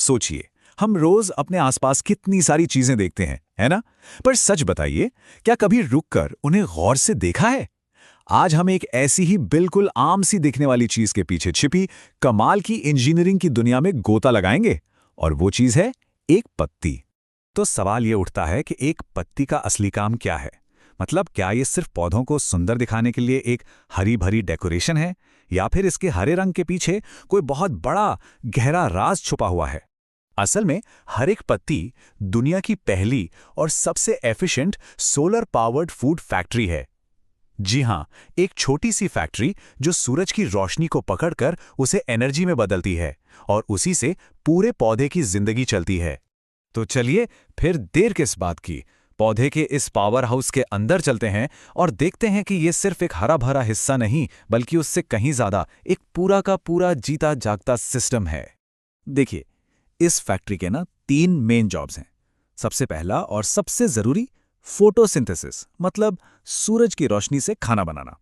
सोचिए, हम रोज अपने आसपास कितनी सारी चीजें देखते हैं, है ना? पर सच बताइए, क्या कभी रुककर उन्हें गौर से देखा है? आज हम एक ऐसी ही बिल्कुल आम सी दिखने वाली चीज के पीछे छिपी कमाल की इंजीनियरिंग की दुनिया में गोता लगाएंगे। और वो चीज है एक पत्ती। तो सवाल ये उठता है कि एक पत्ती का असली काम क्या है? मतलब क्या ये सिर्फ पौधों को सुंदर दिखाने के लिए एक हरी भरी डेकोरेशन है, या फिर इसके हरे रंग के पीछे कोई बहुत बड़ा गहरा राज छुपा हुआ है? असल में हर एक पत्ती दुनिया की पहली और सबसे efficient solar powered food factory है। जी हां, एक छोटी सी फैक्ट्री जो सूरज की रोशनी को पकड़कर उसे एनर्जी में बदलती है और उसी से पूरे पौधे की जिंदगी चलती है। तो चलिए फिर देर किस बात की, पौधे के इस पावर हाउस के अंदर चलते हैं और देखते हैं कि ये सिर्फ एक हरा भरा हिस्सा नहीं, बल्कि उससे कहीं ज्यादा एक पूरा का पूरा जीता जागता सिस्टम है। देखिए, इस फैक्ट्री के ना 3 मेन जॉब्स हैं। सबसे पहला और सबसे जरूरी, फोटोसिंथेसिस, मतलब सूरज की रोशनी से खाना बनाना।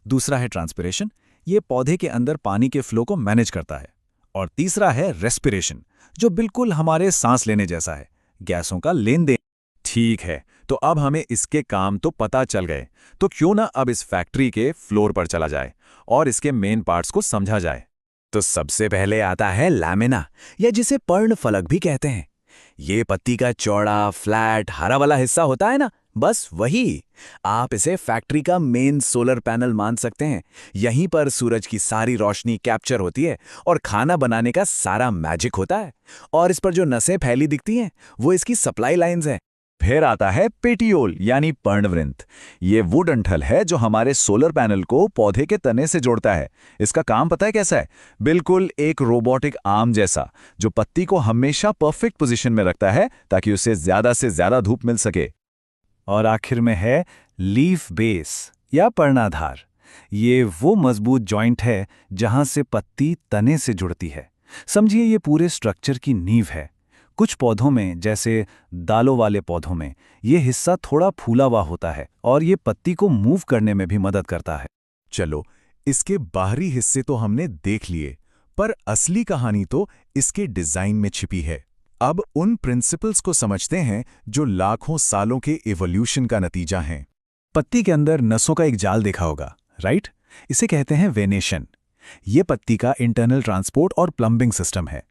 दूसरा है ट्रांसपिरेशन, ये पौधे के अंदर पानी के फ्लो को मैनेज करता है। और तीसरा है रेस्पिरेशन, जो बिल्कुल हमारे सांस लेने जैसा है, गैसों का लेन देन। ठीक है, तो अब हमें इसके काम तो पता चल गए, तो क्यों ना अब इस फैक्ट्री के फ्लोर पर चला जाए और इसके मेन पार्ट्स को समझा जाए। तो सबसे पहले आता है लैमिना, या जिसे पर्णफलक भी कहते हैं। ये पत्ती का चौड़ा, फ्लैट, हरा वाला हिस्सा होता है ना, बस वही। आप इसे फैक्ट्री का मेन सोलर पैनल मान सकते हैं। यहीं पर सूरज की सारी रोशनी कैप्चर होती है और खाना बनाने का सारा मैजिक होता है। और इस पर जो नसें फैली दिखती हैं, वो इसकी सप्लाई लाइंस हैं। फिर आता है पेटियोल, यानी पर्णवृंत। ये वो डंठल है जो हमारे सोलर पैनल को पौधे के तने से जोड़ता है। इसका काम पता है कैसा है? बिल्कुल एक रोबोटिक आर्म जैसा, जो पत्ती को हमेशा परफेक्ट पोजीशन में रखता है ताकि उसे ज्यादा से ज्यादा धूप मिल सके। और आखिर में है लीफ बेस, या पर्णाधार। ये वो मजबूत जॉइंट है जहां से पत्ती तने से जुड़ती है। समझिए, ये पूरे स्ट्रक्चर की नींव है। कुछ पौधों में, जैसे दालों वाले पौधों में, ये हिस्सा थोड़ा फूला हुआ होता है और ये पत्ती को मूव करने में भी मदद करता है। चलो, इसके बाहरी हिस्से तो हमने देख लिए, पर असली कहानी तो इसके डिजाइन में छिपी है। अब उन प्रिंसिपल्स को समझते हैं जो लाखों सालों के इवोल्यूशन का नतीजा हैं। पत्ती के अंदर नसों का एक जाल देखा होगा, राइट? इसे कहते हैं वेनेशन। ये पत्ती का इंटरनल ट्रांसपोर्ट और प्लम्बिंग सिस्टम है।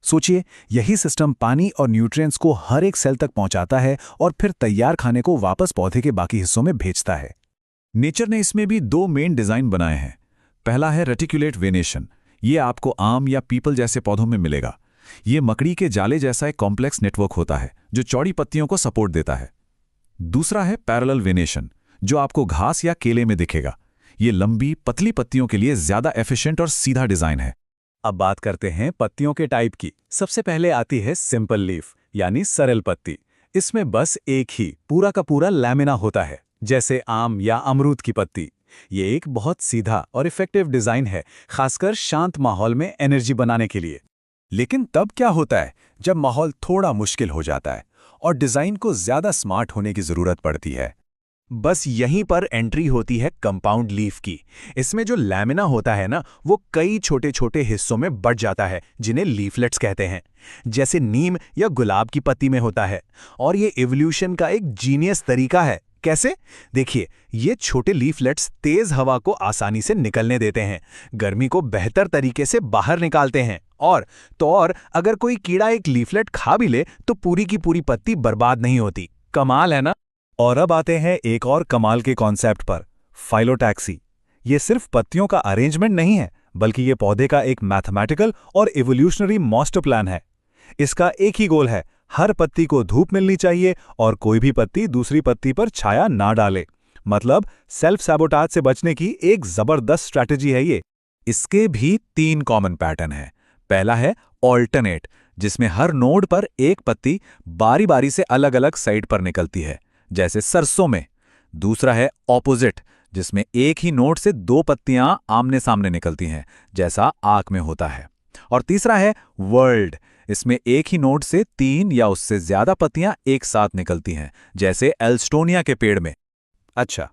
सोचिए, यही सिस्टम पानी और न्यूट्रिएंट्स को हर एक सेल तक पहुंचाता है और फिर तैयार खाने को वापस पौधे के बाकी हिस्सों में भेजता है। नेचर ने इसमें भी 2 मेन डिजाइन बनाए हैं। पहला है रेटिकुलेट वेनेशन। ये आपको आम या पीपल जैसे पौधों में मिलेगा। ये मकड़ी के जाले जैसा एक कॉम्प्लेक्स नेटवर्क होता है जो चौड़ी पत्तियों को सपोर्ट देता है। दूसरा है पैरेलल वेनेशन, जो आपको घास या केले में दिखेगा। ये लंबी पतली पत्तियों के लिए ज्यादा एफिशिएंट और सीधा डिजाइन है। अब बात करते हैं पत्तियों के टाइप की। सबसे पहले आती है सिंपल लीफ, यानी सरल पत्ती। इसमें बस एक ही पूरा का पूरा लैमिना होता है, जैसे आम या अमरूद की पत्ती। ये एक बहुत सीधा और इफेक्टिव डिजाइन है, खासकर शांत माहौल में एनर्जी बनाने के लिए। लेकिन तब क्या होता है जब माहौल थोड़ा मुश्किल हो जाता है और डिजाइन को ज्यादा स्मार्ट होने की जरूरत पड़ती है? बस यहीं पर एंट्री होती है कंपाउंड लीफ की। इसमें जो लैमिना होता है ना, वो कई छोटे छोटे हिस्सों में बट जाता है, जिन्हें लीफलेट्स कहते हैं, जैसे नीम या गुलाब की पत्ती में होता है। और ये इवोल्यूशन का एक जीनियस तरीका है। कैसे? देखिए, ये छोटे लीफलेट्स तेज हवा को आसानी से निकलने देते हैं, गर्मी को बेहतर तरीके से बाहर निकालते हैं। और अगर कोई कीड़ा एक लीफलेट खा भी ले तो पूरी की पूरी पत्ती बर्बाद नहीं होती। कमाल है ना? और अब आते हैं एक और कमाल के कॉन्सेप्ट पर, फाइलोटैक्सी। ये सिर्फ पत्तियों का अरेंजमेंट नहीं है, बल्कि ये पौधे का एक मैथमेटिकल और इवोल्यूशनरी मास्टर प्लान है। इसका एक ही गोल है, हर पत्ती को धूप मिलनी चाहिए और कोई भी पत्ती दूसरी पत्ती पर छाया ना डाले। मतलब सेल्फ सैबोटाज से बचने की एक जबरदस्त स्ट्रैटेजी है ये। इसके भी 3 कॉमन पैटर्न हैं। पहला है ऑल्टरनेट, जिसमें हर नोड पर एक पत्ती बारी बारी से अलग अलग साइड पर निकलती है, जैसे सरसों में। दूसरा है ऑपोजिट, जिसमें एक ही नोड से 2 पत्तियां आमने सामने निकलती हैं, जैसा आंख में होता है। और तीसरा है वर्ल्ड, इसमें एक ही नोड से 3 या उससे ज्यादा पत्तियां एक साथ निकलती हैं, जैसे एल्स्टोनिया के पेड़ में। अच्छा,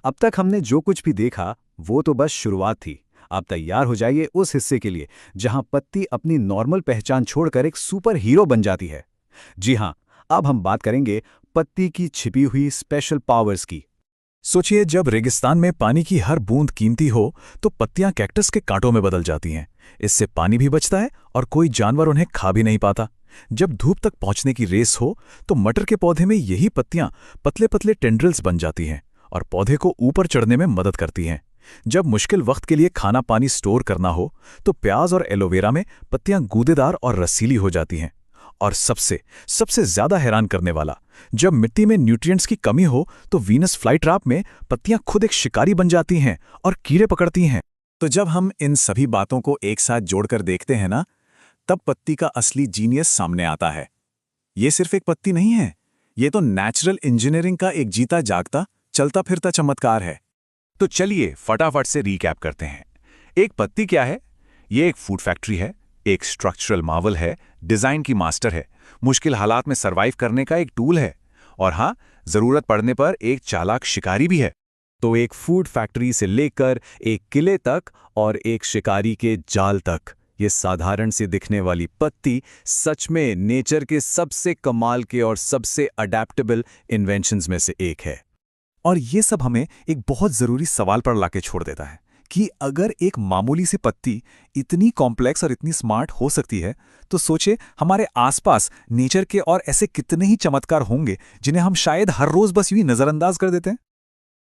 अब तक हमने जो कुछ भी देखा वो तो बस शुरुआत थी। आप तैयार हो जाइए उस हिस्से के लिए जहां पत्ती अपनी नॉर्मल पहचान छोड़कर एक सुपर हीरो बन जाती है। जी हां, अब हम बात करेंगे पत्ती की छिपी हुई स्पेशल पावर्स की। सोचिए, जब रेगिस्तान में पानी की हर बूंद कीमती हो तो पत्तियां कैक्टस के कांटों में बदल जाती हैं। इससे पानी भी बचता है और कोई जानवर उन्हें खा भी नहीं पाता। जब धूप तक पहुंचने की रेस हो तो मटर के पौधे में यही पत्तियां पतले पतले टेंड्रिल्स बन जाती हैं और पौधे को ऊपर चढ़ने में मदद करती हैं। जब मुश्किल वक्त के लिए खाना पानी स्टोर करना हो तो प्याज और एलोवेरा में पत्तियां गूदेदार और रसीली हो जाती हैं। और सबसे सबसे ज्यादा हैरान करने वाला, जब मिट्टी में न्यूट्रिएंट्स की कमी हो तो वीनस फ्लाईट्रैप में पत्तियां खुद एक शिकारी बन जाती हैं और कीड़े पकड़ती हैं। तो जब हम इन सभी बातों को एक साथ जोड़कर देखते हैं ना, तब पत्ती का असली जीनियस सामने आता है। ये सिर्फ एक पत्ती नहीं है, ये तो नेचुरल इंजीनियरिंग का एक जीता जागता चलता फिरता चमत्कार है। तो चलिए फटाफट से रीकैप करते हैं। एक पत्ती क्या है? ये एक फूड फैक्ट्री है, एक स्ट्रक्चरल मार्वल है, डिजाइन की मास्टर है, मुश्किल हालात में सरवाइव करने का एक टूल है, और हाँ, जरूरत पड़ने पर एक चालाक शिकारी भी है। तो एक फूड फैक्ट्री से लेकर एक किले तक और एक शिकारी के जाल तक, ये साधारण सी दिखने वाली पत्ती सच में नेचर के सबसे कमाल के और सबसे अडेप्टेबल इन्वेंशंस में से एक है। और ये सब हमें एक बहुत जरूरी सवाल पर लाके छोड़ देता है कि अगर एक मामूली सी पत्ती इतनी कॉम्प्लेक्स और इतनी स्मार्ट हो सकती है, तो सोचे हमारे आसपास नेचर के और ऐसे कितने ही चमत्कार होंगे जिन्हें हम शायद हर रोज बस यूं ही नजरअंदाज कर देते हैं।